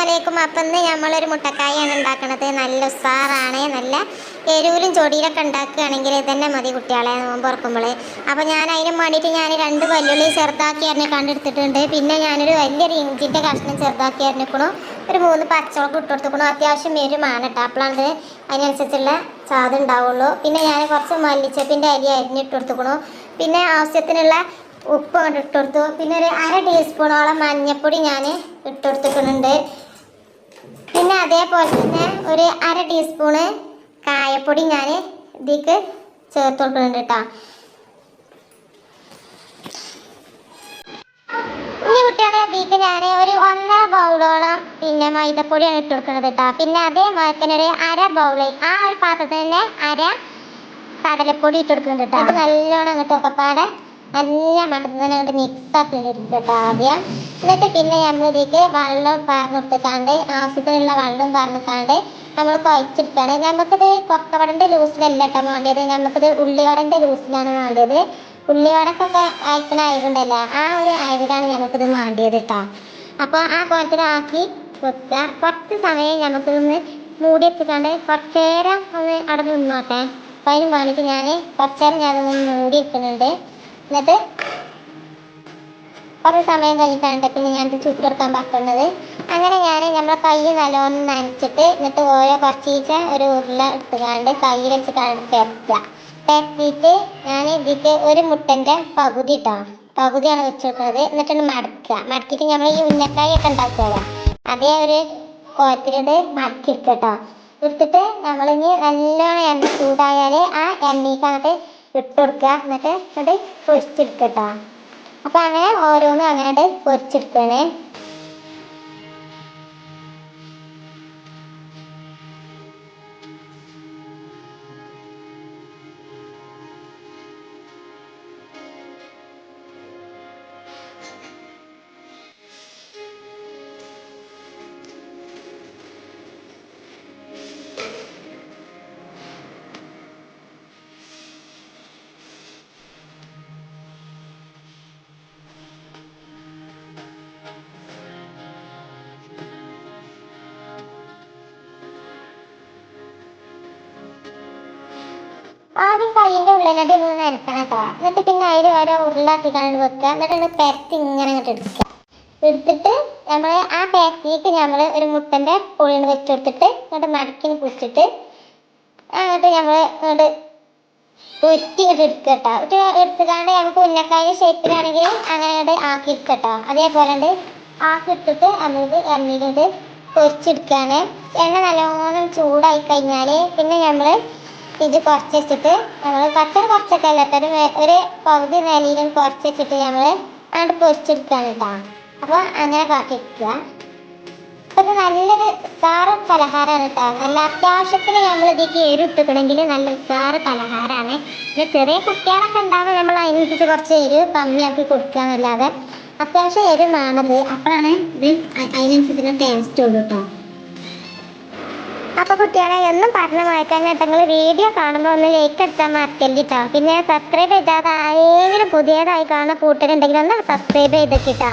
അസ്സലാമലൈക്കും. അപ്പം ഇന്ന് നമ്മളൊരു മുട്ടക്കായാണ് ഉണ്ടാക്കുന്നത്. നല്ല ഉസാറാണ്. നല്ല എരിവിലും ചൊടിയിലൊക്കെ ഉണ്ടാക്കുകയാണെങ്കിൽ തന്നെ മതി കുട്ടികളെ നോമ്പ് തുറക്കുമ്പോൾ. അപ്പോൾ ഞാൻ അതിന് വേണ്ടിയിട്ട് ഞാൻ 2 വെല്ലുള്ളി ചെറുതാക്കി അരിഞ്ഞ് കണ്ടെടുത്തിട്ടുണ്ട്. പിന്നെ ഞാനൊരു വലിയൊരു ഇഞ്ചിൻ്റെ കഷ്ണം ചെറുതാക്കി അരിഞ്ഞിക്കണു. ഒരു 3 പച്ചമുളക് ഇട്ട് കൊടുത്തിക്കണു. അത്യാവശ്യം എരിവാണ് കേട്ടോ. അപ്പോഴാണ് അതിനനുസരിച്ചുള്ള സ്വാദ് ഉണ്ടാവുള്ളൂ. പിന്നെ ഞാൻ കുറച്ച് മല്ലിച്ചപ്പിൻ്റെ അരി അരിഞ്ഞിട്ട് കൊടുത്തിക്കണു. പിന്നെ ആവശ്യത്തിനുള്ള ഉപ്പ് കൊണ്ട് ഇട്ട് കൊടുത്തു. പിന്നെ ഒരു 1/2 ടീസ്പൂണോളം മഞ്ഞൾപ്പൊടി ഞാൻ ഇട്ട് കൊടുത്തിട്ടുണ്ട്. പിന്നെ അതേപോലെ തന്നെ ഒരു 1/2 ടീസ്പൂണ് കായപ്പൊടി ഞാൻ ഇതിലേക്ക് ചേർത്ത് കൊടുക്കുന്നുണ്ട് കേട്ടോ. ഇനി കുട്ടികളെ ഇതിലേക്ക് ഞാൻ ഒരു 1.5 ബൗളോളം പിന്നെ മൈദപ്പൊടിയാണ് ഇട്ട് കൊടുക്കുന്നത് കേട്ടോ. പിന്നെ അതേപോലെ തന്നെ ഒരു 1/2 ബൗള് ആ ഒരു പാത്രത്തിൽ തന്നെ 1/2 കടലപ്പൊടി ഇട്ട് കൊടുക്കുന്നുണ്ട് കേട്ടോ. അത് നല്ലോണം അങ്ങോട്ട് ഒക്കെപ്പാടെ നല്ല മണത്തിന് അങ്ങോട്ട് മിക്സ് ആക്കി കേട്ടോ ആദ്യം. എന്നിട്ട് പിന്നെ നമ്മളിതിലേക്ക് വെള്ളം പറഞ്ഞിട്ടാണ്ട് ആവശ്യത്തിനുള്ള വെള്ളം പറഞ്ഞിട്ടാണ്ട് നമ്മൾ കുഴച്ചെടുക്കുകയാണ്. നമുക്കിത് കൊക്കവടൻ്റെ ലൂസിലല്ല കേട്ടോ വേണ്ടത്, നമുക്കിത് ഉള്ളിവടൻ്റെ ലൂസിലാണ് വേണ്ടത്. ഉള്ളിവടക്കൊക്കെ അയക്കണ അയവുണ്ടല്ലോ, ആ ഒരു അയവിലാണ് നമുക്കിത് വേണ്ടത് കേട്ടോ. അപ്പോൾ ആ കുഴപ്പത്തിലാക്കി വെക്കുക. കുറച്ച് സമയം നമുക്കിതൊന്ന് മൂടി വെച്ചിട്ടാണ്ട് കുറച്ച് നേരം ഒന്ന് അവിടെ നിന്നോട്ടെ. അപ്പം അതിന് വേണ്ടിയിട്ട് ഞാൻ കുറച്ച് നേരം ഞാനൊന്ന് മൂടി വെക്കുന്നുണ്ട്. എന്നിട്ട് കുറേ സമയം കഴിഞ്ഞിട്ടാണ് പിന്നെ ഞാനിത് ചുട്ടെടുക്കാൻ പറ്റുന്നത്. അങ്ങനെ നമ്മളെ കൈ നല്ലോണം നനച്ചിട്ട് എന്നിട്ട് ഓരോ കുറച്ചീച്ച ഒരു ഉരുള എടുത്തുകൊണ്ട് കയ്യിൽ വെച്ചിട്ടാണ് പെരട്ടുക. പെരട്ടിയിട്ട് ഞാൻ ഇതിലേക്ക് ഒരു മുട്ടൻ്റെ പകുതി പകുതിയാണ് വെച്ചിട്ടുള്ളത്. എന്നിട്ടൊന്ന് മടക്കിയിട്ട് നമ്മൾ ഈ ഉന്നക്കായൊക്കെ ഉണ്ടാക്കുമല്ലോ, അതേ ഒരു കോലത്തിലിട്ട് മടക്കിയെടുക്കട്ടോ. എടുത്തിട്ട് നമ്മളിനി നല്ലോണം എണ്ണ ചൂടായാൽ ആ എണ്ണയ്ക്കകത്ത് ഇട്ട് കൊടുക്കുക. എന്നിട്ട് പൊരിച്ചെടുക്കട്ടോ. അപ്പം അങ്ങനെ ഓരോന്നും അങ്ങനെ പൊരിച്ചെടുക്കണേ. ആദ്യം കയ്യിൻ്റെ ഉള്ളിലായിട്ട് ഒന്ന് നനക്കണം കേട്ടോ. എന്നിട്ട് പിന്നെ അതിൽ ഓരോ ഉരുളാക്കിക്കാണ്ട് വെക്കുക. എന്നിട്ട് പെരത്തി ഇങ്ങനെ അങ്ങോട്ട് എടുത്തിട്ട് നമ്മൾ ആ പെരത്തിക്ക് നമ്മൾ ഒരു മുട്ടൻ്റെ പൊളിന് വെച്ചെടുത്തിട്ട് എന്നിട്ട് മടക്കി പിടിച്ചിട്ട് എന്നിട്ട് നമ്മൾ ഇങ്ങോട്ട് പൊരിച്ച് ഇങ്ങോട്ട് എടുക്കുക കേട്ടോ. എടുത്തുകൊണ്ട് നമുക്ക് ഉന്നക്കായ ഷേപ്പിലാണെങ്കിൽ അങ്ങനെ അങ്ങോട്ട് ആക്കി എടുക്കട്ടോ. അതേപോലെ ആക്കി എടുത്തിട്ട് നമ്മൾക്ക് എണ്ണയിലോട്ട് പൊരിച്ചെടുക്കുകയാണ്. എണ്ണ നല്ലോണം ചൂടായി കഴിഞ്ഞാൽ പിന്നെ നമ്മൾ ഇത് കുറച്ച് വെച്ചിട്ട് നമ്മൾ കുറച്ചൊക്കെ അല്ലാത്തൊരു ഒരു പകുതി നിലയിലും കുറച്ച് വെച്ചിട്ട് നമ്മൾ അങ്ങോട്ട് പൊരിച്ചെടുക്കുകയാണ് കേട്ടോ. അപ്പോൾ അങ്ങനെ കാട്ടിക്കുക. അപ്പോൾ ഇത് നല്ലൊരു ഉസാറ് പലഹാരമാണ് കേട്ടോ. നല്ല അത്യാവശ്യത്തിന് നമ്മൾ ഇതിലേക്ക് എരിവിട്ടിട്ടുണ്ടെങ്കിൽ നല്ല ഉസാറ് പലഹാരമാണ്. പിന്നെ ചെറിയ കുട്ടികളൊക്കെ ഉണ്ടാകുമ്പോൾ നമ്മൾ അതിനനുസരിച്ച് കുറച്ച് എരിവ് കമ്മിയാക്കി കൊടുക്കുക എന്നല്ലാതെ അത്യാവശ്യം എരിവ് വേണത്. അപ്പോഴാണ് ഇത് അതിനനുസരിച്ച് ടേസ്റ്റ് ഉള്ളൂ കേട്ടോ. അപ്പോൾ കുട്ടികളെ എന്നും പറഞ്ഞ് വായിക്കാൻ നിങ്ങൾ വീഡിയോ കാണുമ്പോൾ ഒന്ന് ലൈക്ക് അടിച്ചാൽ മറക്കരുത് കേട്ടോ. പിന്നെ സബ്സ്ക്രൈബ് ചെയ്താൽ ആരെങ്കിലും പുതിയതായി കാണുന്ന കൂട്ടരുണ്ടെങ്കിൽ ഒന്ന് സബ്സ്ക്രൈബ് ചെയ്തിട്ടാ.